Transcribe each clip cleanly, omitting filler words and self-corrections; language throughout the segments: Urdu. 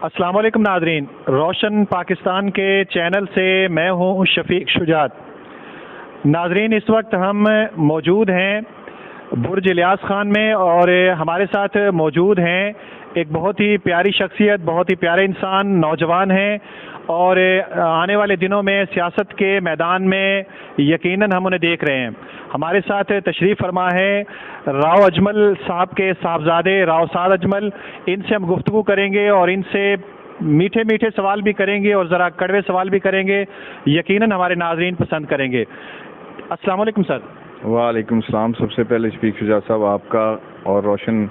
السلام علیکم ناظرین، روشن پاکستان کے چینل سے میں ہوں شفیق شجاعت۔ ناظرین، اس وقت ہم موجود ہیں برج الیاس خان میں اور ہمارے ساتھ موجود ہیں ایک بہت ہی پیاری شخصیت، بہت ہی پیارے انسان، نوجوان ہیں اور آنے والے دنوں میں سیاست کے میدان میں یقیناً ہم انہیں دیکھ رہے ہیں۔ ہمارے ساتھ تشریف فرما ہے راؤ اجمل صاحب کے صاحبزادے راؤ سعد اجمل۔ ان سے ہم گفتگو کریں گے اور ان سے میٹھے میٹھے سوال بھی کریں گے اور ذرا کڑوے سوال بھی کریں گے، یقیناً ہمارے ناظرین پسند کریں گے۔ السلام علیکم سر۔ وعلیکم السلام۔ سب سے پہلے شفیق شجاعت صاحب، آپ کا اور روشن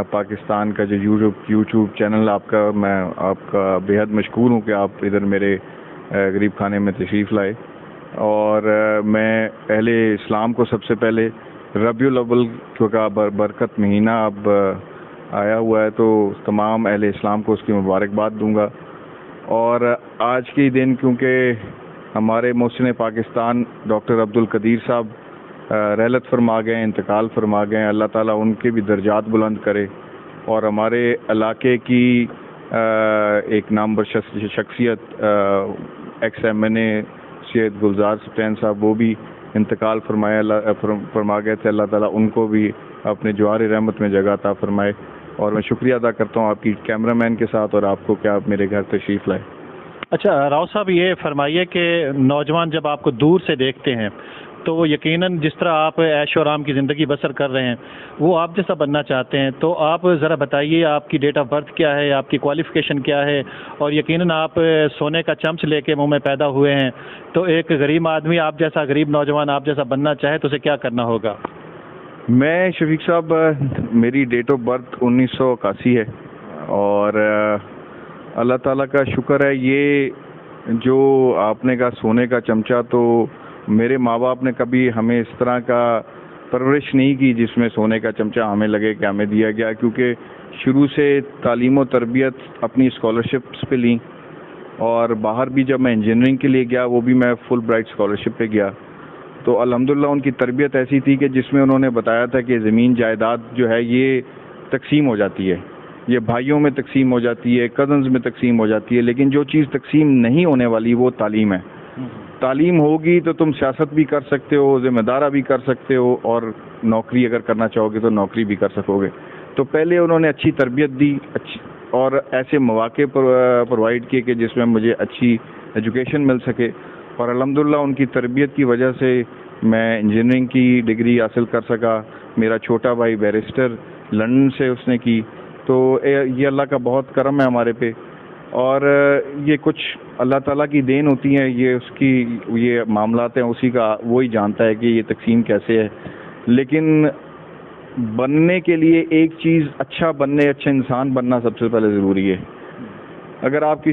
پاکستان کا جو یوٹیوب چینل آپ کا، میں آپ کا بے حد مشکور ہوں کہ آپ ادھر میرے غریب خانے میں تشریف لائے۔ اور میں اہل اسلام کو سب سے پہلے ربیع الاول کا برکت مہینہ اب آیا ہوا ہے، تو تمام اہل اسلام کو اس کی مبارکباد دوں گا۔ اور آج کے دن کیونکہ ہمارے محسن پاکستان ڈاکٹر عبدالقدیر صاحب رحلت فرما گئے، انتقال فرما گئے، اللہ تعالیٰ ان کے بھی درجات بلند کرے، اور ہمارے علاقے کی ایک نامور شخصیت ایکس ایم این اے سید گلزار سفین صاحب، وہ بھی انتقال فرما گئے تھے، اللہ تعالیٰ ان کو بھی اپنے جوار رحمت میں جگہ عطا فرمائے۔ اور میں شکریہ ادا کرتا ہوں آپ کی کیمرہ مین کے ساتھ اور آپ کو کہ آپ میرے گھر تشریف لائے۔ اچھا راؤ صاحب، یہ فرمائیے کہ نوجوان جب آپ کو دور سے دیکھتے ہیں تو وہ یقیناً جس طرح آپ عیش و آرام کی زندگی بسر کر رہے ہیں وہ آپ جیسا بننا چاہتے ہیں، تو آپ ذرا بتائیے آپ کی ڈیٹ آف برتھ کیا ہے، آپ کی کوالیفیکیشن کیا ہے، اور یقیناً آپ سونے کا چمچ لے کے منہ میں پیدا ہوئے ہیں، تو ایک غریب آدمی آپ جیسا، غریب نوجوان آپ جیسا بننا چاہے تو اسے کیا کرنا ہوگا؟ میں شفیق صاحب، میری ڈیٹ آف برتھ 1981 ہے، اور اللہ تعالیٰ کا شکر ہے یہ جو آپ نے کہا سونے کا چمچہ، تو میرے ماں باپ نے کبھی ہمیں اس طرح کا پرورش نہیں کی جس میں سونے کا چمچہ ہمیں لگے کہ ہمیں دیا گیا، کیونکہ شروع سے تعلیم و تربیت اپنی اسکالرشپس پہ لیں، اور باہر بھی جب میں انجینئرنگ کے لیے گیا وہ بھی میں فل برائٹ اسکالرشپ پہ گیا، تو الحمدللہ ان کی تربیت ایسی تھی کہ جس میں انہوں نے بتایا تھا کہ زمین جائیداد جو ہے یہ تقسیم ہو جاتی ہے، یہ بھائیوں میں تقسیم ہو جاتی ہے، کزنز میں تقسیم ہو جاتی ہے، لیکن جو چیز تقسیم نہیں ہونے والی وہ تعلیم ہے۔ تعلیم ہوگی تو تم سیاست بھی کر سکتے ہو، ذمہ دارہ بھی کر سکتے ہو، اور نوکری اگر کرنا چاہو گے تو نوکری بھی کر سکو گے۔ تو پہلے انہوں نے اچھی تربیت دی، اور ایسے مواقع پرووائڈ کیے کہ جس میں مجھے اچھی ایجوکیشن مل سکے، اور الحمدللہ ان کی تربیت کی وجہ سے میں انجینئرنگ کی ڈگری حاصل کر سکا۔ میرا چھوٹا بھائی بیرسٹر لندن سے اس نے کی، تو یہ اللہ کا بہت کرم ہے ہمارے پہ، اور یہ کچھ اللہ تعالیٰ کی دین ہوتی ہیں، یہ اس کی یہ معاملات ہیں اسی کا، وہی جانتا ہے کہ یہ تقسیم کیسے ہے۔ لیکن بننے کے لیے ایک چیز، اچھا بننے، اچھا انسان بننا سب سے پہلے ضروری ہے۔ اگر آپ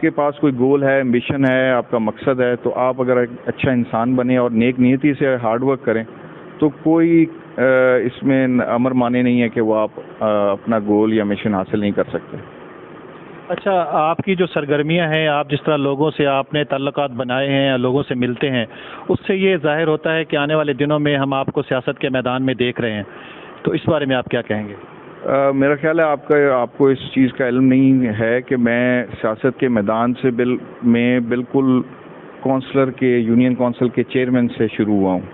کے پاس کوئی گول ہے، ایمبیشن ہے، آپ کا مقصد ہے، تو آپ اگر ایک اچھا انسان بنیں اور نیک نیتی سے ہارڈ ورک کریں تو کوئی اس میں امر مانے نہیں ہے کہ وہ آپ اپنا گول یا مشن حاصل نہیں کر سکتے۔ اچھا، آپ کی جو سرگرمیاں ہیں، آپ جس طرح لوگوں سے آپ نے تعلقات بنائے ہیں، لوگوں سے ملتے ہیں، اس سے یہ ظاہر ہوتا ہے کہ آنے والے دنوں میں ہم آپ کو سیاست کے میدان میں دیکھ رہے ہیں، تو اس بارے میں آپ کیا کہیں گے؟ میرا خیال ہے آپ کو اس چیز کا علم نہیں ہے کہ میں سیاست کے میدان سے میں بالکل کونسلر کے یونین کونسل کے چیئرمین سے شروع ہوا ہوں،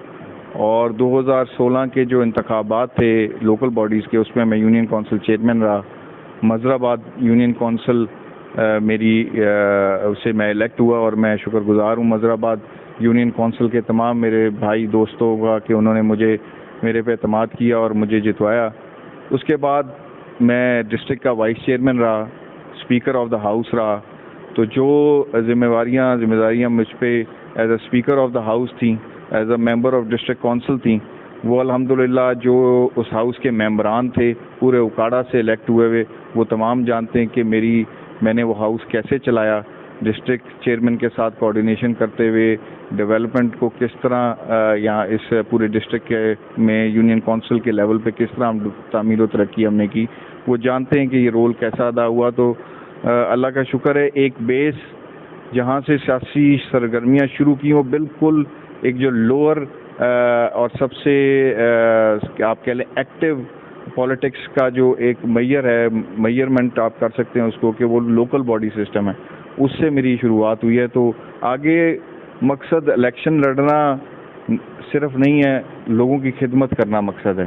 اور 2016 کے جو انتخابات تھے لوکل باڈیز کے، اس میں یونین کونسل چیئرمین رہا۔ مظفر آباد یونین کونسل میری اسے میں الیکٹ ہوا، اور میں شکر گزار ہوں مظفر آباد یونین کونسل کے تمام میرے بھائی دوستوں کا کہ انہوں نے میرے پہ اعتماد کیا اور مجھے جتوایا۔ اس کے بعد میں ڈسٹرکٹ کا وائس چیئرمین رہا، اسپیکر آف دا ہاؤس رہا، تو جو ذمہ داریاں مجھ پہ as a speaker of the house تھیں، as a member of district council تھیں، وہ الحمدللہ جو اس ہاؤس کے ممبران تھے پورے اکاڑا سے الیکٹ ہوئے وہ تمام جانتے ہیں کہ میں نے وہ ہاؤس کیسے چلایا، ڈسٹرکٹ چیئرمین کے ساتھ کوآرڈینیشن کرتے ہوئے ڈیولپمنٹ کو کس طرح یہاں اس پورے ڈسٹرکٹ میں یونین کونسل کے لیول پہ کس طرح تعمیر و ترقی ہم نے کی، وہ جانتے ہیں کہ یہ رول کیسا ادا ہوا۔ تو اللہ کا شکر ہے ایک بیس جہاں سے سیاسی سرگرمیاں شروع کی وہ بالکل ایک جو لوور اور سب سے آپ کہہ لیں ایکٹیو پالیٹکس کا جو ایک میئر ہے، میئرمنٹ آپ کر سکتے ہیں اس کو کہ وہ لوکل باڈی سسٹم ہے، اس سے میری شروعات ہوئی ہے. تو آگے مقصد الیکشن لڑنا صرف نہیں ہے، لوگوں کی خدمت کرنا مقصد ہے.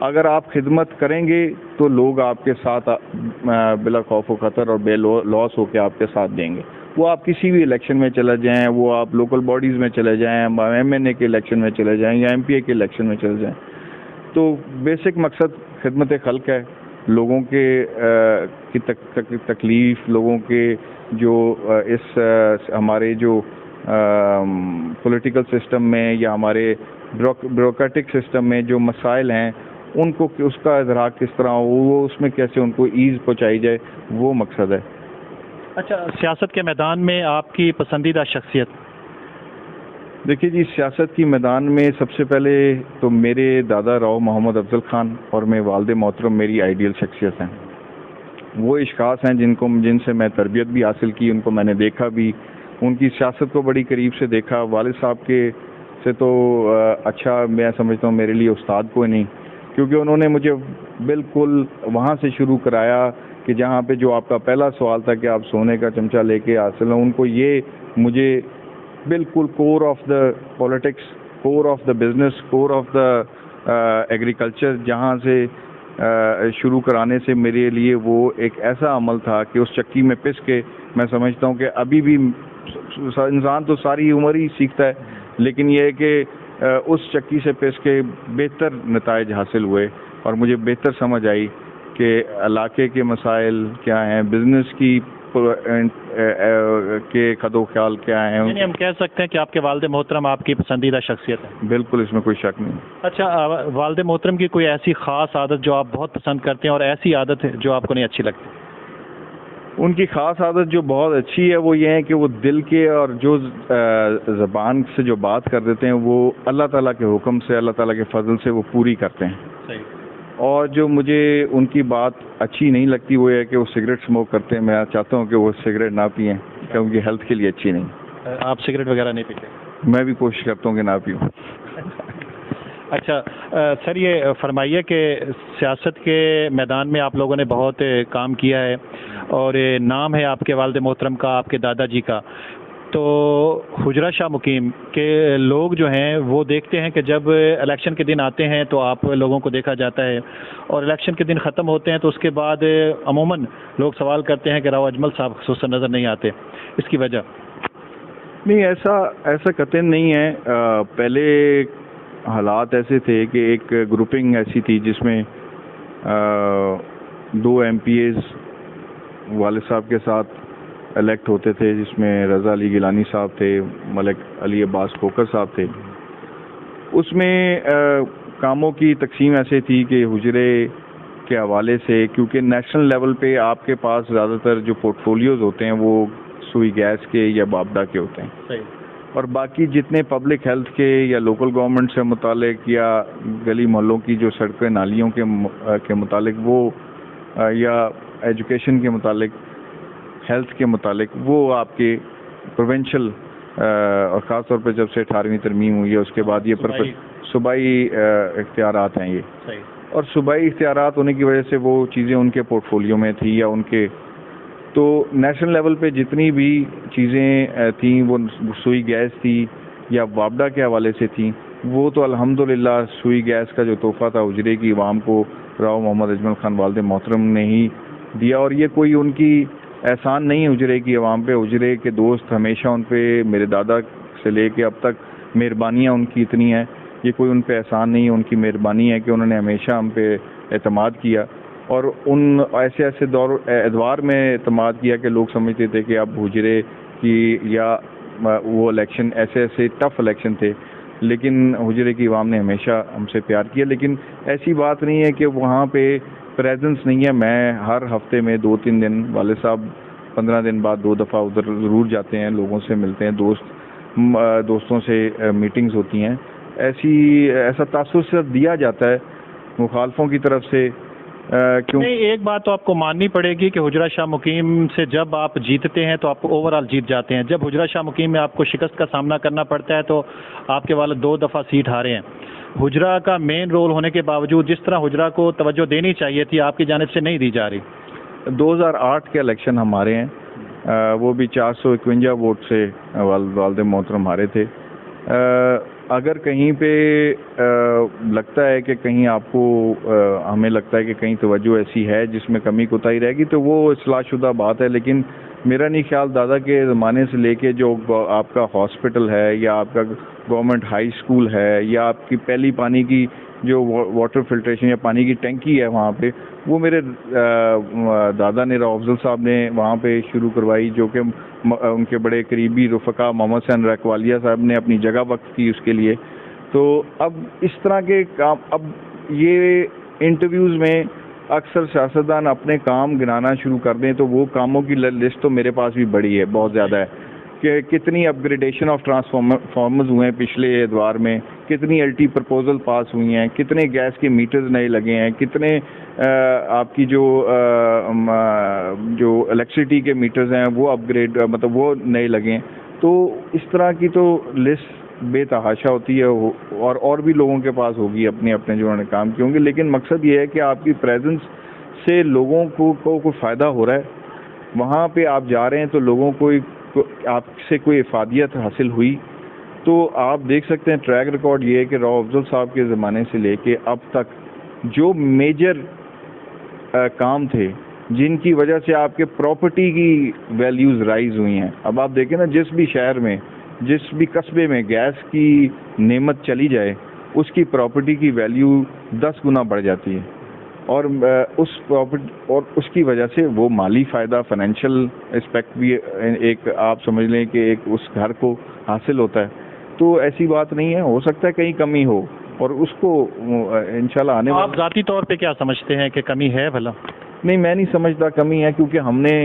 اگر آپ خدمت کریں گے تو لوگ آپ کے ساتھ بلا خوف و خطر اور بے لوس ہو کے آپ کے ساتھ دیں گے. وہ آپ کسی بھی الیکشن میں چلے جائیں، وہ آپ لوکل باڈیز میں چلے جائیں، MNA کے الیکشن میں چلے جائیں یا MPA کے الیکشن میں چلے جائیں. تو بیسک مقصد خدمت خلق ہے، لوگوں کے کی تکلیف، لوگوں کے جو اس ہمارے جو پولیٹیکل سسٹم میں یا ہمارے بیوروکریٹک سسٹم میں جو مسائل ہیں ان کو اس کا ادراک کس طرح ہو، وہ اس میں کیسے ان کو ایز پہنچائی جائے، وہ مقصد ہے. اچھا، سیاست کے میدان میں آپ کی پسندیدہ شخصیت؟ دیکھیے جی، سیاست کی میدان میں سب سے پہلے تو میرے دادا راؤ محمد افضل خان اور میں والد محترم میری آئیڈیل شخصیت ہیں. وہ اشخاص ہیں جن سے میں تربیت بھی حاصل کی، ان کو میں نے دیکھا بھی، ان کی سیاست کو بڑی قریب سے دیکھا. والد صاحب کے سے تو اچھا میں سمجھتا ہوں میرے لیے استاد کوئی نہیں، کیونکہ انہوں نے مجھے بالکل وہاں سے شروع کرایا کہ جہاں پہ جو آپ کا پہلا سوال تھا کہ آپ سونے کا چمچہ لے کے حاصل ہیں، ان کو یہ مجھے بالکل core of the politics, core of the business, core of the agriculture جہاں سے شروع کرانے سے میرے لیے وہ ایک ایسا عمل تھا کہ اس چکی میں پس کے میں سمجھتا ہوں کہ ابھی بھی انسان تو ساری عمر ہی سیکھتا ہے، لیکن یہ ہے کہ اس چکی سے پس کے بہتر نتائج حاصل ہوئے اور مجھے بہتر سمجھ آئی کہ علاقے کے مسائل کیا ہیں، بزنس کی کے خد و خیال کیا ہیں. یعنی ہم کہہ سکتے ہیں کہ آپ کے والد محترم آپ کی پسندیدہ شخصیت ہے؟ بالکل، اس میں کوئی شک نہیں. اچھا، والد محترم کی کوئی ایسی خاص عادت جو آپ بہت پسند کرتے ہیں اور ایسی عادت ہے جو آپ کو نہیں اچھی لگتی؟ ان کی خاص عادت جو بہت اچھی ہے وہ یہ ہے کہ وہ دل کے اور جو زبان سے جو بات کر دیتے ہیں وہ اللہ تعالیٰ کے حکم سے، اللہ تعالیٰ کے فضل سے وہ پوری کرتے ہیں. صحیح. اور جو مجھے ان کی بات اچھی نہیں لگتی وہ ہے کہ وہ سگریٹ اسموک کرتے ہیں. میں چاہتا ہوں کہ وہ سگریٹ نہ پئیں کیونکہ ہیلتھ کے لیے اچھی نہیں. آپ سگریٹ وغیرہ نہیں پیتے؟ میں بھی کوشش کرتا ہوں کہ نہ پیوں. اچھا سر، یہ فرمائیے کہ سیاست کے میدان میں آپ لوگوں نے بہت کام کیا ہے اور نام ہے آپ کے والد محترم کا، آپ کے دادا جی کا. تو حجرہ شاہ مقیم کے لوگ جو ہیں وہ دیکھتے ہیں کہ جب الیکشن کے دن آتے ہیں تو آپ لوگوں کو دیکھا جاتا ہے، اور الیکشن کے دن ختم ہوتے ہیں تو اس کے بعد عموماً لوگ سوال کرتے ہیں کہ راؤ اجمل صاحب خصوصاً نظر نہیں آتے. اس کی وجہ؟ نہیں، ایسا قطعاً نہیں ہے. پہلے حالات ایسے تھے کہ ایک گروپنگ ایسی تھی جس میں 2 MPAs والد صاحب کے ساتھ الیکٹ ہوتے تھے، جس میں رضا علی گیلانی صاحب تھے، ملک علی عباس کھوکھر صاحب تھے. اس میں کاموں کی تقسیم ایسے تھی کہ حجرے کے حوالے سے، کیونکہ نیشنل لیول پہ آپ کے پاس زیادہ تر جو پورٹ فولیوز ہوتے ہیں وہ سوئی گیس کے یا بابڈا کے ہوتے ہیں. صحیح. اور باقی جتنے پبلک ہیلتھ کے یا لوکل گورنمنٹ سے متعلق یا گلی محلوں کی جو سڑکیں نالیوں کے متعلق وہ یا ایجوکیشن کے متعلق، ہیلتھ کے متعلق، وہ آپ کے پروونشل اور خاص طور پہ جب سے 18ویں ترمیم ہوئی ہے اس کے بعد یہ صوبائی اختیارات ہیں یہ. صحیح. اور صوبائی اختیارات ہونے کی وجہ سے وہ چیزیں ان کے پورٹ فولیو میں تھی یا ان کے، تو نیشنل لیول پہ جتنی بھی چیزیں تھیں وہ سوئی گیس تھی یا وابڈا کے حوالے سے تھیں، وہ تو الحمدللہ سوئی گیس کا جو تحفہ تھا حجرے کی عوام کو راؤ محمد اجمل خان والد محترم نے ہی دیا. اور یہ کوئی ان کی احسان نہیں ہے حجرے کی عوام پہ. حجرے کے دوست ہمیشہ ان پہ، میرے دادا سے لے کے اب تک مہربانیاں ان کی اتنی ہیں، یہ کوئی ان پہ احسان نہیں ہے، ان کی مہربانی ہے کہ انہوں نے ہمیشہ ہم پہ اعتماد کیا اور ان ایسے ادوار میں اعتماد کیا کہ لوگ سمجھتے تھے کہ اب حجرے کی یا وہ الیکشن ایسے ٹف الیکشن تھے، لیکن حجرے کی عوام نے ہمیشہ ہم سے پیار کیا. لیکن ایسی بات نہیں ہے کہ وہاں پہ پریزنس نہیں ہے. میں ہر ہفتے میں 2-3 دن، والد صاحب 15 دن بعد 2 دفعہ ادھر ضرور جاتے ہیں، لوگوں سے ملتے ہیں، دوستوں سے میٹنگز ہوتی ہیں. ایسا تاثر دیا جاتا ہے مخالفوں کی طرف سے. نہیں، ایک بات تو آپ کو ماننی پڑے گی کہ حجرہ شاہ مقیم سے جب آپ جیتتے ہیں تو آپ کو اوور آل جیت جاتے ہیں. جب حجرہ شاہ مقیم میں آپ کو شکست کا سامنا کرنا پڑتا ہے تو آپ کے والد 2 دفعہ سیٹ ہارے ہیں. حجرہ کا مین رول ہونے کے باوجود جس طرح حجرہ کو توجہ دینی چاہیے تھی آپ کی جانب سے نہیں دی جا رہی؟ 2008 کے الیکشن ہمارے ہیں، وہ بھی 451 ووٹ سے والد محترم ہارے تھے۔ اگر کہیں پہ لگتا ہے کہ کہیں آپ کو ہمیں لگتا ہے کہ کہیں توجہ ایسی ہے جس میں کمی کوتاہی رہے گی تو وہ اصلاح شدہ بات ہے، لیکن میرا نہیں خیال دادا کے زمانے سے لے کے جو آپ کا ہاسپٹل ہے یا آپ کا گورنمنٹ ہائی اسکول ہے یا آپ کی پہلی پانی کی جو واٹر فلٹریشن یا پانی کی ٹینکی ہے وہاں پہ، وہ میرے دادا نے راؤ افضل صاحب نے وہاں پہ شروع کروائی، جو کہ ان کے بڑے قریبی رفقا محمد حسین ریکوالیہ صاحب نے اپنی جگہ وقف کی اس کے لیے۔ تو اب اس طرح کے کام، اب یہ انٹرویوز میں اکثر سیاستدان اپنے کام گنانا شروع کر دیں تو وہ کاموں کی لسٹ تو میرے پاس بھی بڑی ہے، بہت زیادہ ہے، کہ کتنی اپ گریڈیشن آف ٹرانسفارمرز ہوئے ہیں پچھلے ادوار میں، کتنی ایل ٹی پرپوزل پاس ہوئی ہیں، کتنے گیس کے میٹرز نئے لگے ہیں، کتنے آپ کی جو الیکٹریسٹی کے میٹرز ہیں وہ اپ گریڈ مطلب وہ نئے لگے ہیں۔ تو اس طرح کی تو لسٹ بے تحاشا ہوتی ہے، اور بھی لوگوں کے پاس ہوگی اپنے اپنے جو انہوں نے کام کیے ہوں گے، لیکن مقصد یہ ہے کہ آپ کی پریزنس سے لوگوں کو کوئی فائدہ ہو رہا ہے، وہاں پہ آپ جا رہے ہیں تو لوگوں کو آپ سے کوئی افادیت حاصل ہوئی۔ تو آپ دیکھ سکتے ہیں ٹریک ریکارڈ یہ ہے کہ راؤ افضل صاحب کے زمانے سے لے کے اب تک جو میجر کام تھے جن کی وجہ سے آپ کے پراپرٹی کی ویلیوز رائز ہوئی ہیں، اب آپ دیکھیں نا جس بھی شہر میں جس بھی قصبے میں گیس کی نعمت چلی جائے اس کی پراپرٹی کی ویلیو 10 گنا بڑھ جاتی ہے، اور اس پراپرٹی اور اس کی وجہ سے وہ مالی فائدہ، فائنینشیل اسپیکٹ بھی ایک آپ سمجھ لیں کہ ایک اس گھر کو حاصل ہوتا ہے۔ تو ایسی بات نہیں ہے، ہو سکتا ہے کہیں کمی ہو اور اس کو انشاءاللہ آنے آپ ذاتی طور پہ کیا سمجھتے ہیں کہ کمی ہے بھلا؟ نہیں، میں نہیں سمجھتا کمی ہے، کیونکہ ہم نے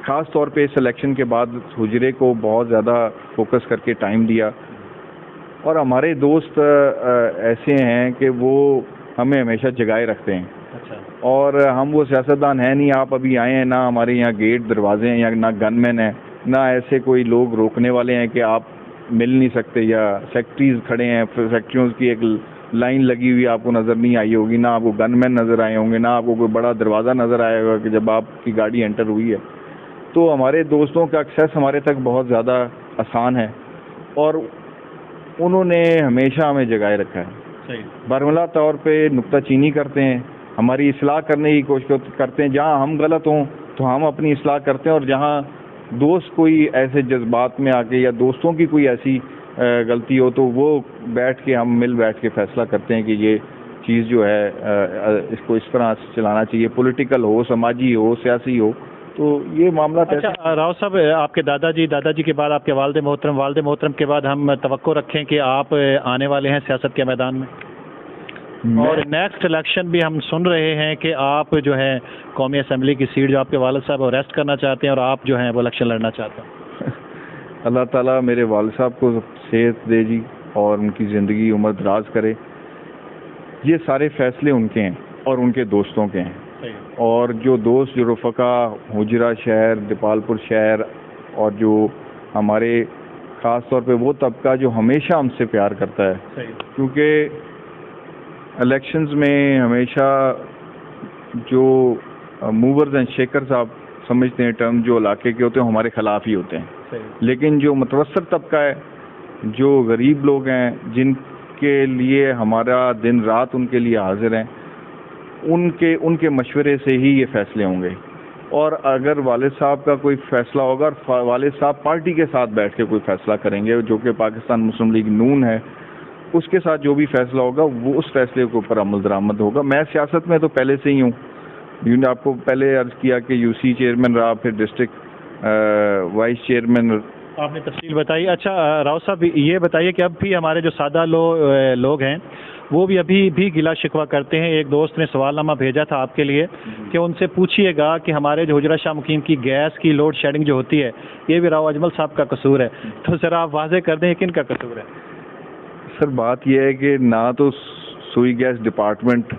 خاص طور پہ اس الیکشن کے بعد حجرے کو بہت زیادہ فوکس کر کے ٹائم دیا، اور ہمارے دوست ایسے ہیں کہ وہ ہمیں ہمیشہ جگائے رکھتے ہیں۔ اچھا۔ اور ہم وہ سیاستدان ہیں نہیں، آپ ابھی آئے ہیں، نہ ہمارے یہاں گیٹ دروازے ہیں یا نہ گن مین ہیں، نہ ایسے کوئی لوگ روکنے والے ہیں کہ آپ مل نہیں سکتے، یا سیکٹریز کھڑے ہیں، فیکٹریوں کی ایک لائن لگی ہوئی آپ کو نظر نہیں آئی ہوگی، نہ آپ کو گن مین نظر آئے ہوں گے، نہ آپ کو کوئی بڑا دروازہ نظر آئے گا کہ جب آپ کی گاڑی انٹر ہوئی ہے۔ تو ہمارے دوستوں کا ایکسیس ہمارے تک بہت زیادہ آسان ہے، اور انہوں نے ہمیشہ ہمیں جگائے رکھا ہے، برملا طور پہ نکتہ چینی کرتے ہیں، ہماری اصلاح کرنے کی کوشش کرتے ہیں، جہاں ہم غلط ہوں تو ہم اپنی اصلاح کرتے ہیں، اور جہاں دوست کوئی ایسے جذبات میں آ کے یا دوستوں کی کوئی ایسی غلطی ہو تو وہ ہم مل بیٹھ کے فیصلہ کرتے ہیں کہ یہ چیز جو ہے اس کو اس طرح چلانا چاہیے، پولیٹیکل ہو، سماجی ہو، سیاسی ہو، تو یہ معاملہ۔ اچھا راؤ صاحب، آپ کے دادا جی کے بعد آپ کے والد محترم کے بعد ہم توقع رکھیں کہ آپ آنے والے ہیں سیاست کے میدان میں، اور نیکسٹ الیکشن بھی ہم سن رہے ہیں کہ آپ جو ہے قومی اسمبلی کی سیٹ جو آپ کے والد صاحب ریسٹ کرنا چاہتے ہیں اور آپ جو ہیں وہ الیکشن لڑنا چاہتے ہیں۔ اللہ تعالیٰ میرے والد صاحب کو صحت دے جی اور ان کی زندگی عمر دراز کرے۔ یہ سارے فیصلے ان کے ہیں اور ان کے دوستوں کے ہیں، اور جو دوست جو رفقا حجرہ شہر، دیپال پور شہر، اور جو ہمارے خاص طور پہ وہ طبقہ جو ہمیشہ ہم سے پیار کرتا ہے، کیونکہ الیکشنز میں ہمیشہ جو موورز اینڈ شیکرز آپ سمجھتے ہیں ٹرم جو علاقے کے ہوتے ہیں ہمارے خلاف ہی ہوتے ہیں، لیکن جو متوسط طبقہ ہے، جو غریب لوگ ہیں، جن کے لیے ہمارا دن رات ان کے لیے حاضر ہیں، ان کے مشورے سے ہی یہ فیصلے ہوں گے۔ اور اگر والد صاحب کا کوئی فیصلہ ہوگا، اور والد صاحب پارٹی کے ساتھ بیٹھ کے کوئی فیصلہ کریں گے جو کہ پاکستان مسلم لیگ نون ہے، اس کے ساتھ جو بھی فیصلہ ہوگا وہ اس فیصلے کے اوپر عمل درآمد ہوگا۔ میں سیاست میں تو پہلے سے ہی ہوں، نے آپ کو پہلے عرض کیا کہ یو سی چیئرمین رہا، پھر ڈسٹرکٹ وائس چیئرمین، آپ نے تفصیل بتائی۔ اچھا راؤ صاحب، یہ بتائیے کہ اب بھی ہمارے جو سادہ لوگ ہیں وہ بھی ابھی بھی گلا شکوہ کرتے ہیں۔ ایک دوست نے سوال نامہ بھیجا تھا آپ کے لیے کہ ان سے پوچھیے گا کہ ہمارے جو حجرہ شاہ مقیم کی گیس کی لوڈ شیڈنگ جو ہوتی ہے یہ بھی راؤ اجمل صاحب کا قصور ہے، تو ذرا آپ واضح کر دیں کن کا قصور ہے؟ سر بات یہ ہے کہ نہ تو سوئی گیس ڈپارٹمنٹ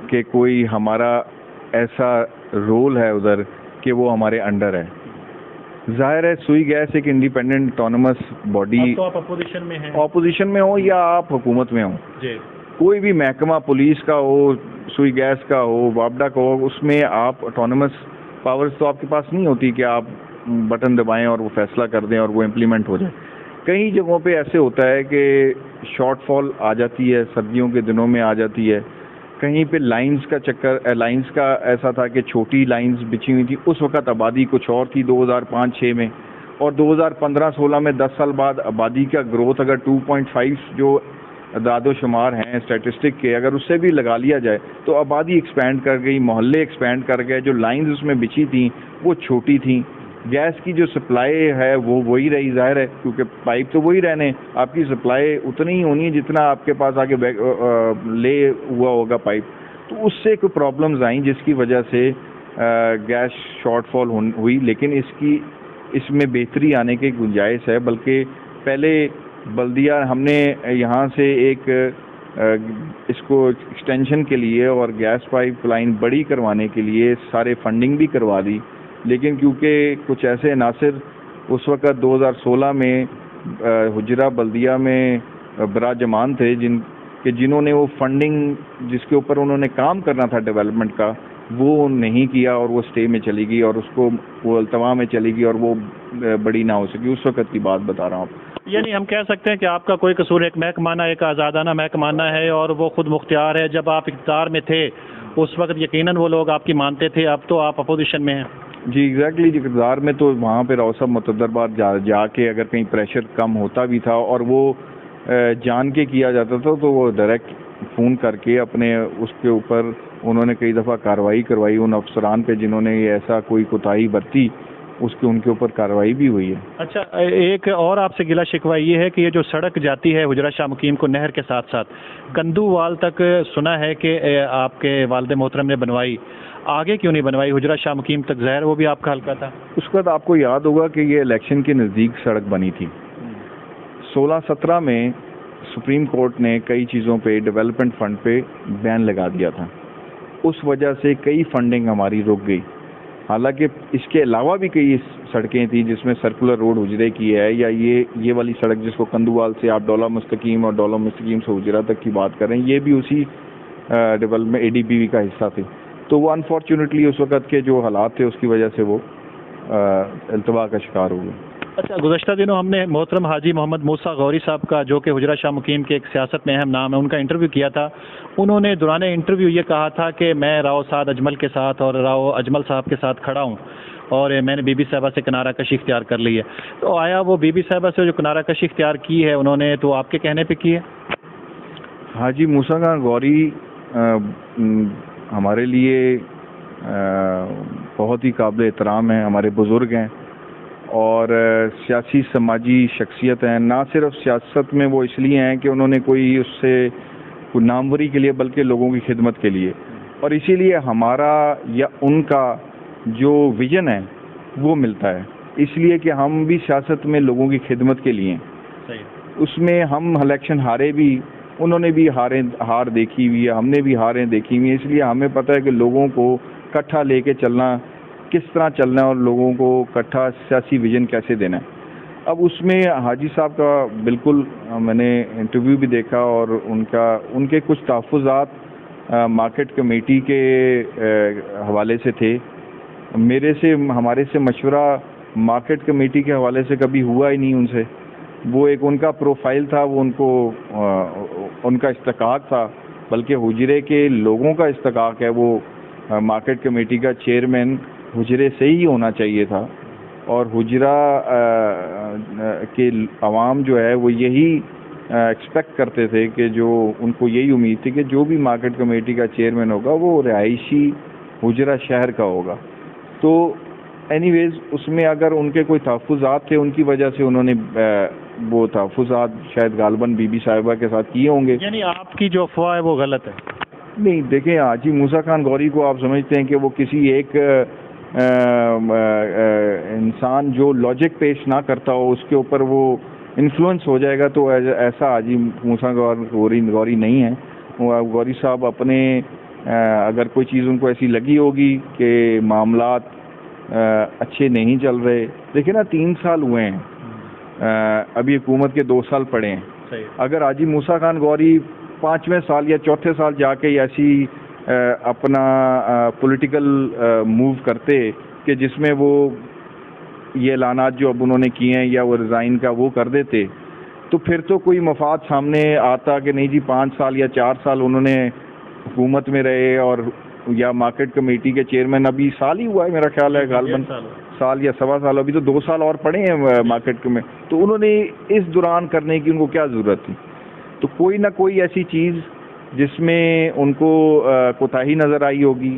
کہ کوئی ہمارا ایسا رول ہے ادھر کہ وہ ہمارے انڈر ہے، ظاہر ہے سوئی گیس ایک انڈیپینڈنٹ آٹونومس باڈی، تو آپ اپوزیشن میں ہیں، اپوزیشن میں ہوں یا آپ حکومت میں ہوں، جی کوئی بھی محکمہ پولیس کا ہو، سوئی گیس کا ہو، وابڈا کا ہو، اس میں آپ آٹونومس پاورز تو آپ کے پاس نہیں ہوتی کہ آپ بٹن دبائیں اور وہ فیصلہ کر دیں اور وہ امپلیمنٹ ہو جائے. کئی جگہوں پہ ایسے ہوتا ہے کہ شارٹ فال آ جاتی ہے، سردیوں کے دنوں میں آ جاتی ہے. کہیں پہ لائنز کا چکر، لائنز کا ایسا تھا کہ چھوٹی لائنز بچھی ہوئی تھی، اس وقت آبادی کچھ اور تھی 2005-6 میں، اور 2015-16 میں 10 سال بعد آبادی کا گروتھ اگر 2.5 جو اعداد و شمار ہیں اسٹیٹسٹک کے، اگر اس سے بھی لگا لیا جائے تو آبادی ایکسپینڈ کر گئی، محلے ایکسپینڈ کر گئے، جو لائنز اس میں بچھی تھیں وہ چھوٹی تھیں. گیس کی جو سپلائی ہے وہ وہی رہی، ظاہر ہے کیونکہ پائپ تو وہی رہنے، آپ کی سپلائی اتنی ہی ہونی ہے جتنا آپ کے پاس آگے لے ہوا ہوگا پائپ. تو اس سے کوئی پرابلمز آئیں جس کی وجہ سے گیس شارٹ فال ہوئی، لیکن اس میں بہتری آنے کی گنجائش ہے. بلکہ پہلے بلدیہ ہم نے یہاں سے ایک اس کو ایکسٹینشن کے لیے اور گیس پائپ لائن بڑی کروانے کے لیے سارے فنڈنگ بھی کروا دی، لیکن کیونکہ کچھ ایسے عناصر اس وقت 2016 میں حجرہ بلدیہ میں براجمان تھے جنہوں نے وہ فنڈنگ جس کے اوپر انہوں نے کام کرنا تھا ڈیولپمنٹ کا وہ نہیں کیا، اور وہ اسٹے میں چلی گئی اور اس کو وہ التوا میں چلی گئی اور وہ بڑی نہ ہو سکی. اس وقت کی بات بتا رہا ہوں آپ. یعنی ہم کہہ سکتے ہیں کہ آپ کا کوئی قصور ایک محکمانہ، ایک آزادانہ محکمانہ ہے اور وہ خود مختار ہے. جب آپ اقتدار میں تھے اس وقت یقیناً وہ لوگ آپ کی مانتے تھے، اب تو آپ اپوزیشن میں ہیں. جی ایگزیکٹلی، اقتدار میں تو وہاں پہ راؤ صاحب متعدد بار جا کے اگر کہیں پریشر کم ہوتا بھی تھا اور وہ جان کے کیا جاتا تھا تو وہ ڈائریکٹ فون کر کے اپنے اس کے اوپر انہوں نے کئی دفعہ کارروائی کروائی ان افسران پہ جنہوں نے ایسا کوئی کوتاہی برتی، ان کے اوپر کارروائی بھی ہوئی ہے. اچھا، ایک اور آپ سے گلہ شکوہ یہ ہے کہ یہ جو سڑک جاتی ہے حجرہ شاہ مقیم کو نہر کے ساتھ ساتھ کندووال تک، سنا ہے کہ آپ کے والد محترم نے بنوائی، آگے کیوں نہیں بنوائی حجرہ شاہ مقیم تک؟ ظاہر وہ بھی آپ کا حلقہ تھا. اس وقت آپ کو یاد ہوگا کہ یہ الیکشن کے نزدیک سڑک بنی تھی. 16-17 میں سپریم کورٹ نے کئی چیزوں پہ ڈیولپمنٹ فنڈ پہ بین لگا دیا تھا، اس وجہ سے کئی فنڈنگ ہماری رک گئی. حالانکہ اس کے علاوہ بھی کئی سڑکیں تھیں جس میں سرکولر روڈ حجرے کی ہے، یا یہ والی سڑک جس کو کندووال سے آپ ڈولہ مستقیم اور ڈولہ مستقیم سے حجرہ تک کی بات کریں، یہ بھی اسی ڈیولپمنٹ ADPV کا حصہ تھے. تو وہ انفارچونیٹلی اس وقت کے جو حالات تھے اس کی وجہ سے وہ التوا کا شکار ہو گئے. اچھا، گزشتہ دنوں ہم نے محترم حاجی محمد موسیٰ غوری صاحب کا، جو کہ حجرہ شاہ مقیم کے ایک سیاست میں اہم نام ہے، ان کا انٹرویو کیا تھا. انہوں نے دوران انٹرویو یہ کہا تھا کہ میں راؤ سعد اجمل کے ساتھ اور راؤ اجمل صاحب کے ساتھ کھڑا ہوں اور میں نے بی بی صاحبہ سے کنارہ کشی اختیار کر لی ہے. تو آیا وہ بی بی صاحبہ سے جو کنارہ کشی اختیار کی ہے انہوں نے تو آپ کے کہنے پہ کی ہے؟ حاجی موسیٰ خان غوری ہمارے لیے بہت ہی قابل احترام ہیں، ہمارے بزرگ ہیں اور سیاسی سماجی شخصیت ہیں. نہ صرف سیاست میں وہ اس لیے ہیں کہ انہوں نے کوئی اس سے کوئی ناموری کے لیے بلکہ لوگوں کی خدمت کے لیے، اور اسی لیے ہمارا یا ان کا جو ویژن ہے وہ ملتا ہے، اس لیے کہ ہم بھی سیاست میں لوگوں کی خدمت کے لیے ہیں. اس میں ہم الیکشن ہارے بھی، انہوں نے بھی ہار دیکھی ہوئی ہے، ہم نے بھی ہاریں دیکھی ہوئی ہیں، اس لیے ہمیں پتہ ہے کہ لوگوں کو اکٹھا لے کے چلنا کس طرح چلنا ہے اور لوگوں کو اکٹھا سیاسی ویژن کیسے دینا ہے. اب اس میں حاجی صاحب کا بالکل میں نے انٹرویو بھی دیکھا اور ان کے کچھ تحفظات مارکیٹ کمیٹی کے حوالے سے تھے. ہمارے سے مشورہ مارکیٹ کمیٹی کے حوالے سے کبھی ہوا ہی نہیں ان سے. وہ ایک ان کا پروفائل تھا، وہ ان کا استحقاق تھا، بلکہ حجرے کے لوگوں کا استحقاق ہے. وہ مارکیٹ کمیٹی کا چیئرمین حجرے سے ہی ہونا چاہیے تھا، اور حجرہ کے عوام جو ہے وہ یہی ایکسپیکٹ کرتے تھے کہ جو ان کو یہی امید تھی کہ جو بھی مارکیٹ کمیٹی کا چیئرمین ہوگا وہ رہائشی حجرہ شہر کا ہوگا. تو اینی ویز اس میں اگر ان کے کوئی تحفظات تھے ان کی وجہ سے انہوں نے وہ تحفظات شاید غالباً بی بی صاحبہ کے ساتھ کیے ہوں گے. یعنی آپ کی جو افواہ ہے وہ غلط ہے؟ نہیں، دیکھیں حاجی موسیٰ خان غوری کو آپ سمجھتے ہیں کہ وہ کسی ایک انسان جو لاجک پیش نہ کرتا ہو اس کے اوپر وہ انفلوئنس ہو جائے گا، تو ایسا حاجی موسیٰ غوری نہیں ہے. غوری صاحب اپنے اگر کوئی چیز ان کو ایسی لگی ہوگی کہ معاملات اچھے نہیں چل رہے. دیکھیں نا 3 سال ہوئے ہیں, ابھی حکومت کے 2 سال پڑے ہیں. اگر حاجی موسیٰ خان غوری 5ویں سال یا 4تھے سال جا کے ایسی اپنا پولیٹیکل موو کرتے کہ جس میں وہ یہ اعلانات جو اب انہوں نے کیے ہیں یا وہ ریزائن کا وہ کر دیتے, تو پھر تو کوئی مفاد سامنے آتا کہ نہیں جی 5 سال یا 4 سال انہوں نے حکومت میں رہے, اور یا مارکیٹ کمیٹی کے چیئرمین ابھی سال ہی ہوا ہے میرا خیال ہے, غالباً سال یا سوا سال, ابھی تو 2 سال اور پڑے ہیں مارکیٹ میں, تو انہوں نے اس دوران کرنے کی ان کو کیا ضرورت تھی. تو کوئی نہ کوئی ایسی چیز جس میں ان کو کوتاہی نظر آئی ہوگی,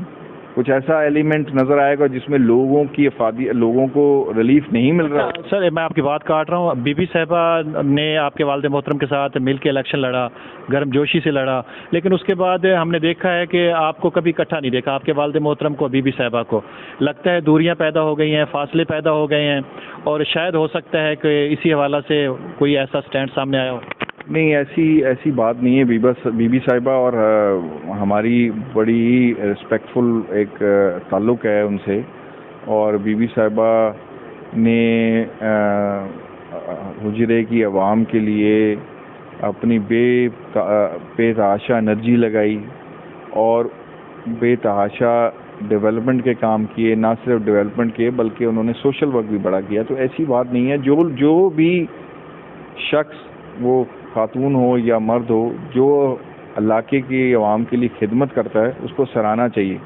کچھ ایسا ایلیمنٹ نظر آئے گا جس میں لوگوں کی لوگوں کو ریلیف نہیں مل رہا. سر میں آپ کی بات کاٹ رہا ہوں, بی بی صاحبہ نے آپ کے والد محترم کے ساتھ مل کے الیکشن لڑا, گرم جوشی سے لڑا, لیکن اس کے بعد ہم نے دیکھا ہے کہ آپ کو کبھی اکٹھا نہیں دیکھا, آپ کے والد محترم کو بی بی صاحبہ کو. لگتا ہے دوریاں پیدا ہو گئی ہیں, فاصلے پیدا ہو گئے ہیں, اور شاید ہو سکتا ہے کہ اسی حوالہ سے کوئی ایسا سٹینڈ سامنے آیا ہو. نہیں, ایسی بات نہیں ہے. بی بی صاحبہ اور ہماری بڑی رسپیکٹفل ایک تعلق ہے ان سے, اور بی بی صاحبہ نے حجرے کی عوام کے لیے اپنی بے تحاشا انرجی لگائی اور بے تحاشا ڈیولپمنٹ کے کام کیے. نہ صرف ڈیولپمنٹ کے بلکہ انہوں نے سوشل ورک بھی بڑا کیا. تو ایسی بات نہیں ہے. جو بھی شخص, وہ خاتون ہو یا مرد ہو, جو علاقے کی عوام کے لیے خدمت کرتا ہے اس کو سراہنا چاہیے.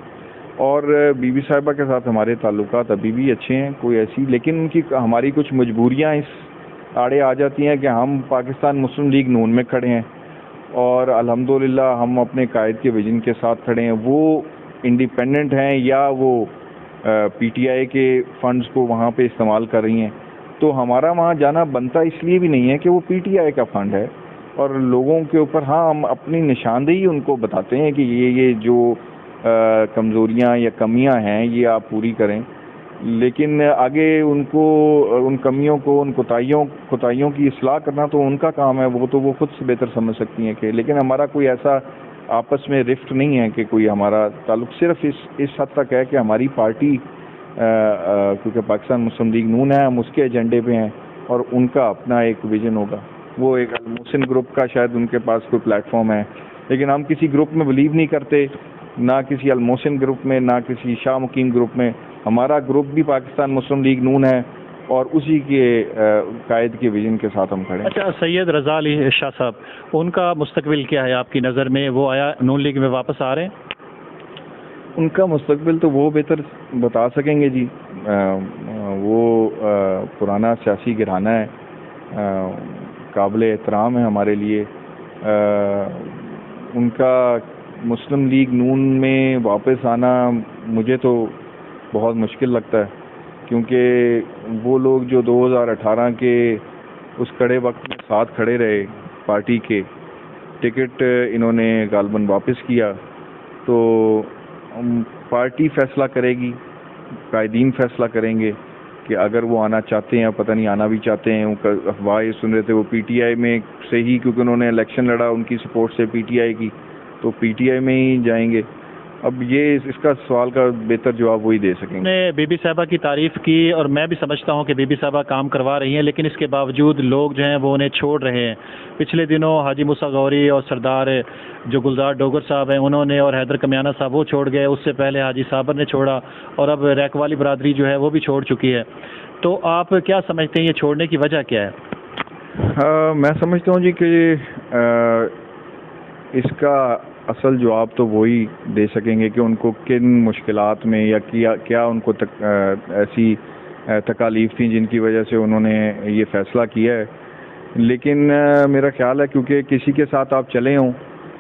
اور بی بی صاحبہ کے ساتھ ہمارے تعلقات ابھی بھی اچھے ہیں, کوئی ایسی, لیکن ان کی ہماری کچھ مجبوریاں اس آڑے آ جاتی ہیں کہ ہم پاکستان مسلم لیگ نون میں کھڑے ہیں, اور الحمدللہ ہم اپنے قائد کے ویژن کے ساتھ کھڑے ہیں. وہ انڈیپینڈنٹ ہیں یا وہ پی ٹی آئی کے فنڈز کو وہاں پہ استعمال کر رہی ہیں, تو ہمارا وہاں جانا بنتا اس لیے بھی نہیں ہے کہ وہ پی ٹی آئی کا فنڈ ہے. اور لوگوں کے اوپر ہم اپنی نشاندہی ان کو بتاتے ہیں کہ یہ جو کمزوریاں یا کمیاں ہیں یہ آپ پوری کریں, لیکن آگے ان کو ان کمیوں کو, ان کوتاہیوں کی اصلاح کرنا تو ان کا کام ہے. وہ تو وہ خود سے بہتر سمجھ سکتی ہیں کہ, لیکن ہمارا کوئی ایسا آپس میں رفٹ نہیں ہے کہ کوئی ہمارا تعلق صرف اس حد تک ہے کہ ہماری پارٹی کیونکہ پاکستان مسلم لیگ نون ہے, ہم اس کے ایجنڈے پہ ہیں, اور ان کا اپنا ایک ویژن ہوگا. وہ ایک المحسن گروپ کا شاید ان کے پاس کوئی پلیٹ فارم ہے, لیکن ہم کسی گروپ میں بلیو نہیں کرتے, نہ کسی المحسن گروپ میں, نہ کسی شاہ مقیم گروپ میں. ہمارا گروپ بھی پاکستان مسلم لیگ نون ہے, اور اسی کے قائد کے ویژن کے ساتھ ہم کھڑے ہیں. اچھا, سید رضا علی شاہ صاحب, ان کا مستقبل کیا ہے آپ کی نظر میں؟ وہ آیا نون لیگ میں واپس آ رہے ہیں؟ ان کا مستقبل تو وہ بہتر بتا سکیں گے جی. وہ پرانا سیاسی گھرانہ ہے, قابل احترام ہے ہمارے لیے. ان کا مسلم لیگ نون میں واپس آنا مجھے تو بہت مشکل لگتا ہے, کیونکہ وہ لوگ جو 2018 کے اس کڑے وقت میں ساتھ کھڑے رہے پارٹی کے, ٹکٹ انہوں نے غالباً واپس کیا, تو پارٹی فیصلہ کرے گی, قائدین فیصلہ کریں گے کہ اگر وہ آنا چاہتے ہیں, پتہ نہیں آنا بھی چاہتے ہیں. افواہ یہ سن رہے تھے وہ پی ٹی آئی میں سے ہی, کیونکہ انہوں نے الیکشن لڑا ان کی سپورٹ سے پی ٹی آئی کی, تو پی ٹی آئی میں ہی جائیں گے. اب یہ اس کا سوال کا بہتر جواب وہی دے سکیں گے. نے بی بی صاحبہ کی تعریف کی, اور میں بھی سمجھتا ہوں کہ بی بی صاحبہ کام کروا رہی ہیں, لیکن اس کے باوجود لوگ جو ہیں وہ انہیں چھوڑ رہے ہیں. پچھلے دنوں حاجی موسیٰ غوری اور سردار جو گلزار ڈوگر صاحب ہیں انہوں نے, اور حیدر کمیانہ صاحب وہ چھوڑ گئے. اس سے پہلے حاجی صابر نے چھوڑا, اور اب ریک والی برادری جو ہے وہ بھی چھوڑ چکی ہے. تو آپ کیا سمجھتے ہیں یہ چھوڑنے کی وجہ کیا ہے؟ میں سمجھتا ہوں جی کہ اس کا اصل جواب تو وہی دے سکیں گے کہ ان کو کن مشکلات میں یا کیا ان کو ایسی تکالیف تھیں جن کی وجہ سے انہوں نے یہ فیصلہ کیا ہے. لیکن میرا خیال ہے کیونکہ کسی کے ساتھ آپ چلے ہوں,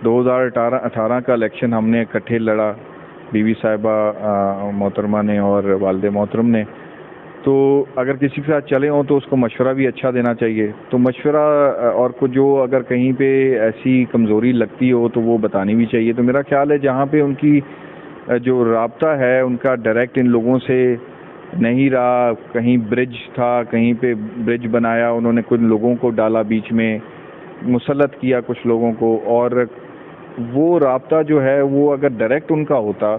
2018 کا الیکشن ہم نے اکٹھے لڑا, بی بی صاحبہ محترمہ نے اور والد محترم نے, تو اگر کسی کے ساتھ چلے ہوں تو اس کو مشورہ بھی اچھا دینا چاہیے. تو مشورہ اور کو جو اگر کہیں پہ ایسی کمزوری لگتی ہو تو وہ بتانی بھی چاہیے. تو میرا خیال ہے جہاں پہ ان کی جو رابطہ ہے ان کا ڈائریکٹ ان لوگوں سے نہیں رہا, کہیں برج تھا, کہیں پہ برج بنایا, انہوں نے کچھ لوگوں کو ڈالا بیچ میں, مسلط کیا کچھ لوگوں کو, اور وہ رابطہ جو ہے وہ اگر ڈائریکٹ ان کا ہوتا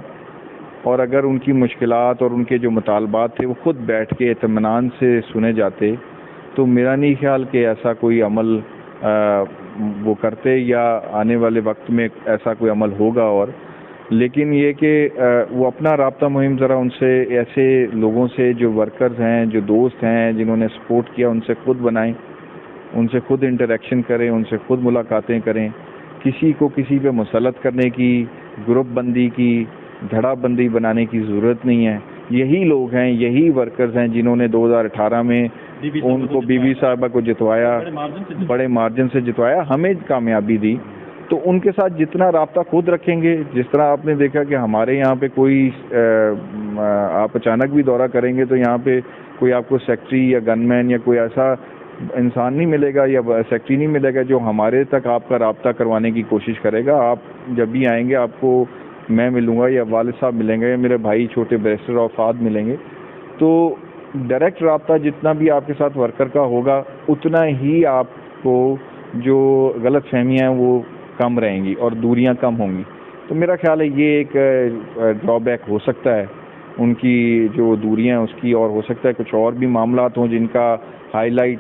اور اگر ان کی مشکلات اور ان کے جو مطالبات تھے وہ خود بیٹھ کے اطمینان سے سنے جاتے تو میرا نہیں خیال کہ ایسا کوئی عمل وہ کرتے یا آنے والے وقت میں ایسا کوئی عمل ہوگا. اور لیکن یہ کہ وہ اپنا رابطہ مہم ذرا ان سے ایسے لوگوں سے جو ورکرز ہیں جو دوست ہیں جنہوں نے سپورٹ کیا ان سے خود بنائیں, ان سے خود انٹریکشن کریں, ان سے خود ملاقاتیں کریں. کسی کو کسی پہ مسلط کرنے کی, گروپ بندی کی, دھڑا بندی بنانے کی ضرورت نہیں ہے. یہی لوگ ہیں, یہی ورکرز ہیں جنہوں نے 2018 میں ان کو بی بی صاحبہ کو جتوایا, بڑے مارجن سے جتوایا, ہمیں کامیابی دی. تو ان کے ساتھ جتنا رابطہ خود رکھیں گے, جس طرح آپ نے دیکھا کہ ہمارے یہاں پہ کوئی آپ اچانک بھی دورہ کریں گے تو یہاں پہ کوئی آپ کو سیکٹری یا گن مین یا کوئی ایسا انسان نہیں ملے گا یا سیکٹری نہیں ملے گا جو ہمارے تک آپ کا رابطہ کروانے کی کوشش کرے گا. آپ جب بھی آئیں گے آپ کو میں ملوں گا یا والد صاحب ملیں گے یا میرے بھائی چھوٹے بیرسٹر اور فہد ملیں گے. تو ڈائریکٹ رابطہ جتنا بھی آپ کے ساتھ ورکر کا ہوگا اتنا ہی آپ کو جو غلط فہمیاں ہیں وہ کم رہیں گی اور دوریاں کم ہوں گی. تو میرا خیال ہے یہ ایک ڈرا بیک ہو سکتا ہے ان کی جو دوریاں اس کی, اور ہو سکتا ہے کچھ اور بھی معاملات ہوں جن کا ہائی لائٹ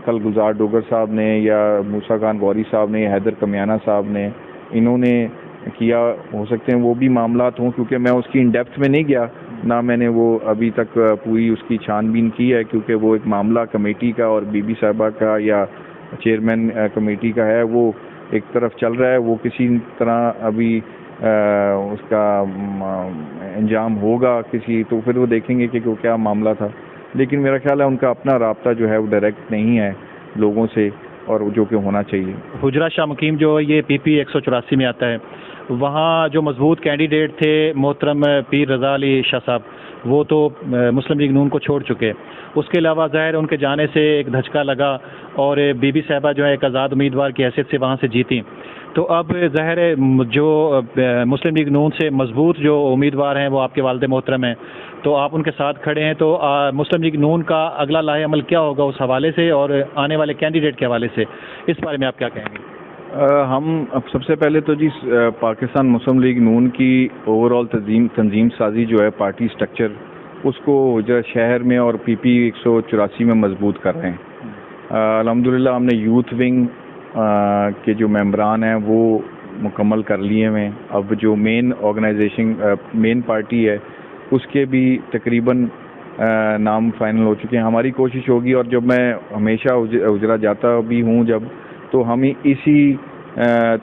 کل گلزار ڈوگر صاحب نے یا موسیٰ خان غوری صاحب نے یا حیدر کمیانہ صاحب نے انہوں نے کیا, ہو سکتے ہیں وہ بھی معاملات ہوں. کیونکہ میں اس کی ان ڈیپتھ میں نہیں گیا, نہ میں نے وہ ابھی تک پوری اس کی چھان بین کی ہے, کیونکہ وہ ایک معاملہ کمیٹی کا اور بی بی صاحبہ کا یا چیئرمین کمیٹی کا ہے, وہ ایک طرف چل رہا ہے. وہ کسی طرح ابھی اس کا انجام ہوگا کسی, تو پھر وہ دیکھیں گے کہ کیا معاملہ تھا. لیکن میرا خیال ہے ان کا اپنا رابطہ جو ہے وہ ڈائریکٹ نہیں ہے لوگوں سے, اور جو کہ ہونا چاہیے. حجرہ شاہ مقیم جو یہ پی پی 184 میں آتا ہے, وہاں جو مضبوط کینڈیڈیٹ تھے محترم پیر رضا علی شاہ صاحب, وہ تو مسلم لیگ نون کو چھوڑ چکے. اس کے علاوہ ظاہر ان کے جانے سے ایک دھچکا لگا اور بی بی صاحبہ جو ہے ایک آزاد امیدوار کی حیثیت سے وہاں سے جیتی. تو اب ظاہر جو مسلم لیگ نون سے مضبوط جو امیدوار ہیں وہ آپ کے والد محترم ہیں, تو آپ ان کے ساتھ کھڑے ہیں. تو مسلم لیگ نون کا اگلا لاہ عمل کیا ہوگا اس حوالے سے اور آنے والے کینڈیڈیٹ کے حوالے سے, اس بارے میں آپ کیا کہیں گے؟ ہم اب سب سے پہلے تو جی پاکستان مسلم لیگ نون کی اوور آل تنظیم سازی جو ہے پارٹی سٹرکچر, اس کو شہر میں اور پی پی 184 میں مضبوط کر رہے ہیں. الحمدللہ ہم نے یوتھ ونگ کے جو ممبران ہیں وہ مکمل کر لیے ہیں. اب جو مین آرگنائزیشن مین پارٹی ہے اس کے بھی تقریباً نام فائنل ہو چکے ہیں. ہماری کوشش ہوگی, اور جب میں ہمیشہ اجرا جاتا بھی ہوں جب, تو ہمیں اسی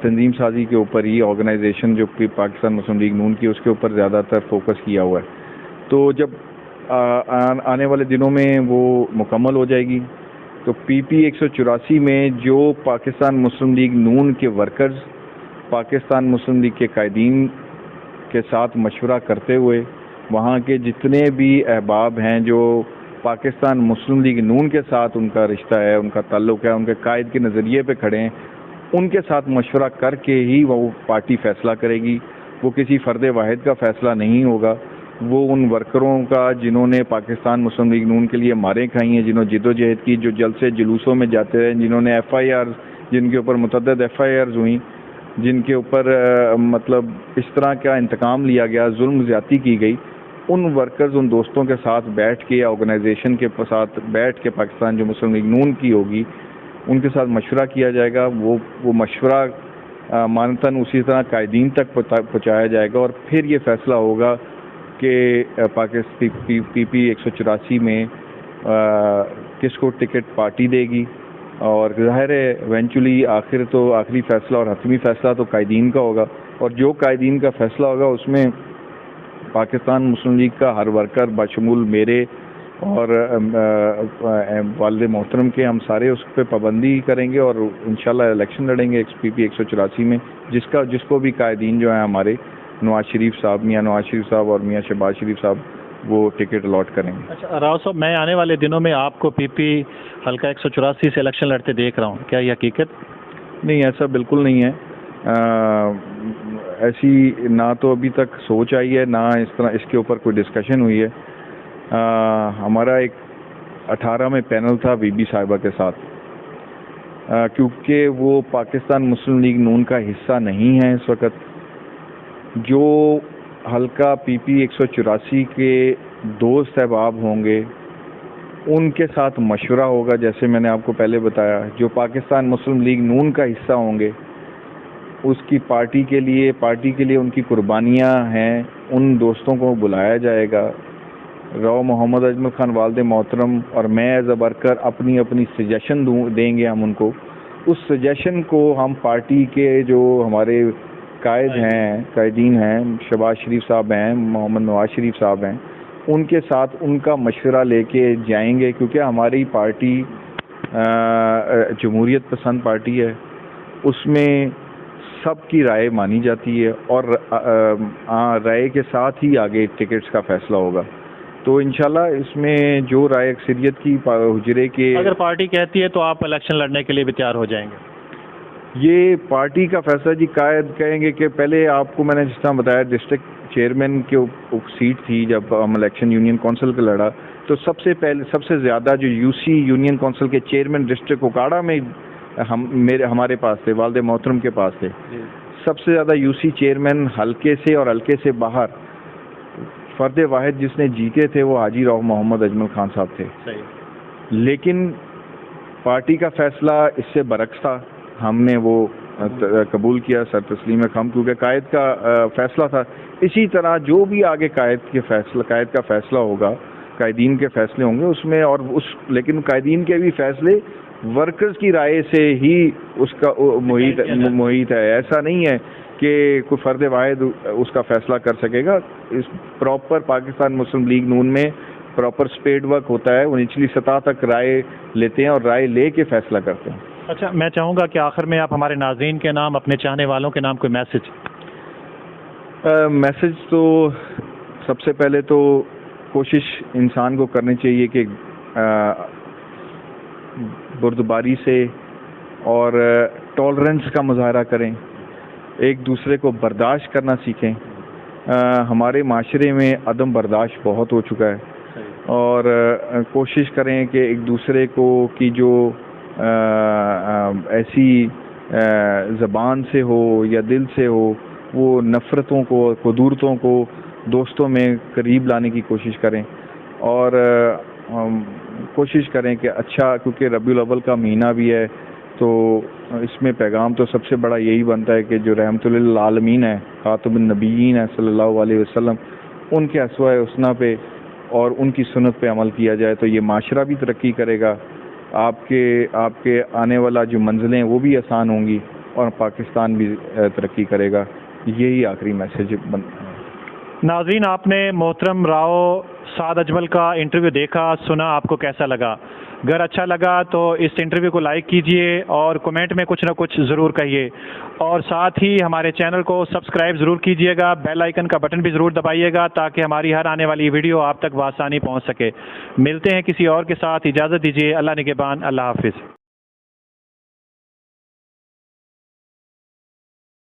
تنظیم سازی کے اوپر ہی آرگنائزیشن جو پاکستان مسلم لیگ نون کی اس کے اوپر زیادہ تر فوکس کیا ہوا ہے. تو جب آنے والے دنوں میں وہ مکمل ہو جائے گی تو پی پی 184 میں جو پاکستان مسلم لیگ نون کے ورکرز پاکستان مسلم لیگ کے قائدین کے ساتھ مشورہ کرتے ہوئے وہاں کے جتنے بھی احباب ہیں جو پاکستان مسلم لیگ نون کے ساتھ ان کا رشتہ ہے, ان کا تعلق ہے, ان کے قائد کے نظریے پہ کھڑے ہیں, ان کے ساتھ مشورہ کر کے ہی وہ پارٹی فیصلہ کرے گی. وہ کسی فرد واحد کا فیصلہ نہیں ہوگا, وہ ان ورکروں کا جنہوں نے پاکستان مسلم لیگ نون کے لیے ماریں کھائی ہیں, جنہوں نے جد و جہد کی, جو جلسے جلوسوں میں جاتے ہیں, جنہوں نے ایف آئی آر, جن کے اوپر متعدد ایف آئی آرز ہوئیں, جن کے اوپر مطلب اس طرح کا انتقام لیا گیا, ظلم زیادتی کی گئی, ان ورکرز ان دوستوں کے ساتھ بیٹھ کے یا آرگنائزیشن کے ساتھ بیٹھ کے پاکستان جو مسلم لیگ نون کی ہوگی ان کے ساتھ مشورہ کیا جائے گا. وہ مشورہ مانتاً اسی طرح قائدین تک پہنچایا جائے گا, اور پھر یہ فیصلہ ہوگا کہ پاکستان پی پی 184 میں کس کو ٹکٹ پارٹی دے گی. اور ظاہر ہے ایونچولی آخری فیصلہ اور حتمی فیصلہ تو قائدین کا ہوگا, اور جو قائدین کا فیصلہ ہوگا اس میں پاکستان مسلم لیگ کا ہر ورکر بشمول میرے اور والد محترم کے, ہم سارے اس پہ پابندی کریں گے اور انشاءاللہ الیکشن لڑیں گے پی پی 184 میں, جس کو بھی قائدین جو ہیں ہمارے نواز شریف صاحب, میاں نواز شریف صاحب اور میاں شہباز شریف صاحب, وہ ٹکٹ الاٹ کریں گے. اچھا راؤ صاحب, میں آنے والے دنوں میں آپ کو پی پی حلقہ 184 سے الیکشن لڑتے دیکھ رہا ہوں, کیا یہ حقیقت؟ نہیں, ایسا بالکل نہیں ہے. ایسی نہ تو ابھی تک سوچ آئی ہے, نہ اس طرح اس کے اوپر کوئی ڈسکشن ہوئی ہے. ہمارا ایک 18 میں پینل تھا بی بی صاحبہ کے ساتھ, کیونکہ وہ پاکستان مسلم لیگ نون کا حصہ نہیں ہے اس وقت. جو حلقہ پی پی 184 کے دوست احباب ہوں گے ان کے ساتھ مشورہ ہوگا، جیسے میں نے آپ کو پہلے بتایا. جو پاکستان مسلم لیگ نون کا حصہ ہوں گے اس کی پارٹی کے لیے ان کی قربانیاں ہیں، ان دوستوں کو بلایا جائے گا. راؤ محمد اجمل خان والد محترم اور میں ایز اے ورکر اپنی سجیشن دیں گے ہم ان کو. اس سجیشن کو ہم پارٹی کے جو ہمارے قائدین ہیں، شہباز شریف صاحب ہیں، محمد نواز شریف صاحب ہیں، ان کے ساتھ ان کا مشورہ لے کے جائیں گے، کیونکہ ہماری پارٹی جمہوریت پسند پارٹی ہے. اس میں سب کی رائے مانی جاتی ہے اور رائے کے ساتھ ہی آگے ٹکٹس کا فیصلہ ہوگا. تو انشاءاللہ اس میں جو رائے اکثریت کی حجرے کے، اگر پارٹی کہتی ہے تو آپ الیکشن لڑنے کے لیے بھی تیار ہو جائیں گے؟ یہ پارٹی کا فیصلہ جی. قائد کہیں گے کہ پہلے آپ کو میں نے جس طرح بتایا ڈسٹرکٹ چیئرمین کی سیٹ تھی جب ہم الیکشن یونین کونسل کا لڑا، تو سب سے زیادہ جو یو سی یونین کونسل کے چیئرمین ڈسٹرکٹ اوکاڑا میں ہمارے پاس تھے، والد محترم کے پاس تھے. سب سے زیادہ یو سی چیئرمین حلقے سے اور حلقے سے باہر فرد واحد جس نے جیتے تھے وہ حاجی راؤ محمد اجمل خان صاحب تھے. لیکن پارٹی کا فیصلہ اس سے برعکس تھا، ہم نے وہ قبول کیا سر تسلیم خم، کیونکہ قائد کا فیصلہ تھا. اسی طرح جو بھی آگے قائد کا فیصلہ ہوگا، قائدین کے فیصلے ہوں گے اس میں، اور لیکن قائدین کے بھی فیصلے ورکرز کی رائے سے ہی اس کا محیط ہے. ایسا نہیں ہے کہ کوئی فرد واحد اس کا فیصلہ کر سکے گا. اس پراپر پاکستان مسلم لیگ نون میں پراپر اسپیڈ ورک ہوتا ہے، وہ نچلی سطح تک رائے لیتے ہیں اور رائے لے کے فیصلہ کرتے ہیں. اچھا، میں چاہوں گا کہ آخر میں آپ ہمارے ناظرین کے نام، اپنے چاہنے والوں کے نام کوئی میسج تو سب سے پہلے تو کوشش انسان کو کرنی چاہیے کہ بردباری سے اور ٹالرنس کا مظاہرہ کریں، ایک دوسرے کو برداشت کرنا سیکھیں. ہمارے معاشرے میں عدم برداشت بہت ہو چکا ہے، اور کوشش کریں کہ ایک دوسرے کو کی جو ایسی زبان سے ہو یا دل سے ہو، وہ نفرتوں کو، قدورتوں کو دوستوں میں قریب لانے کی کوشش کریں. اور کوشش کریں کہ اچھا، کیونکہ ربیع الاول کا مہینہ بھی ہے، تو اس میں پیغام تو سب سے بڑا یہی بنتا ہے کہ جو رحمت للعالمین ہے، خاتم النبیین ہے صلی اللہ علیہ وسلم، ان کے اسوہ حسنہ پہ اور ان کی سنت پہ عمل کیا جائے تو یہ معاشرہ بھی ترقی کرے گا، آپ کے آنے والا جو منزلیں وہ بھی آسان ہوں گی، اور پاکستان بھی ترقی کرے گا. یہی آخری میسج ناظرین، آپ نے محترم راؤ سعد اجمل کا انٹرویو دیکھا، سنا، آپ کو کیسا لگا؟ اگر اچھا لگا تو اس انٹرویو کو لائک کیجئے اور کومنٹ میں کچھ نہ کچھ ضرور کہیے، اور ساتھ ہی ہمارے چینل کو سبسکرائب ضرور کیجئے گا، بیل آئیکن کا بٹن بھی ضرور دبائیے گا تاکہ ہماری ہر آنے والی ویڈیو آپ تک بآسانی پہنچ سکے. ملتے ہیں کسی اور کے ساتھ، اجازت دیجیے. اللہ نگہبان، اللہ حافظ.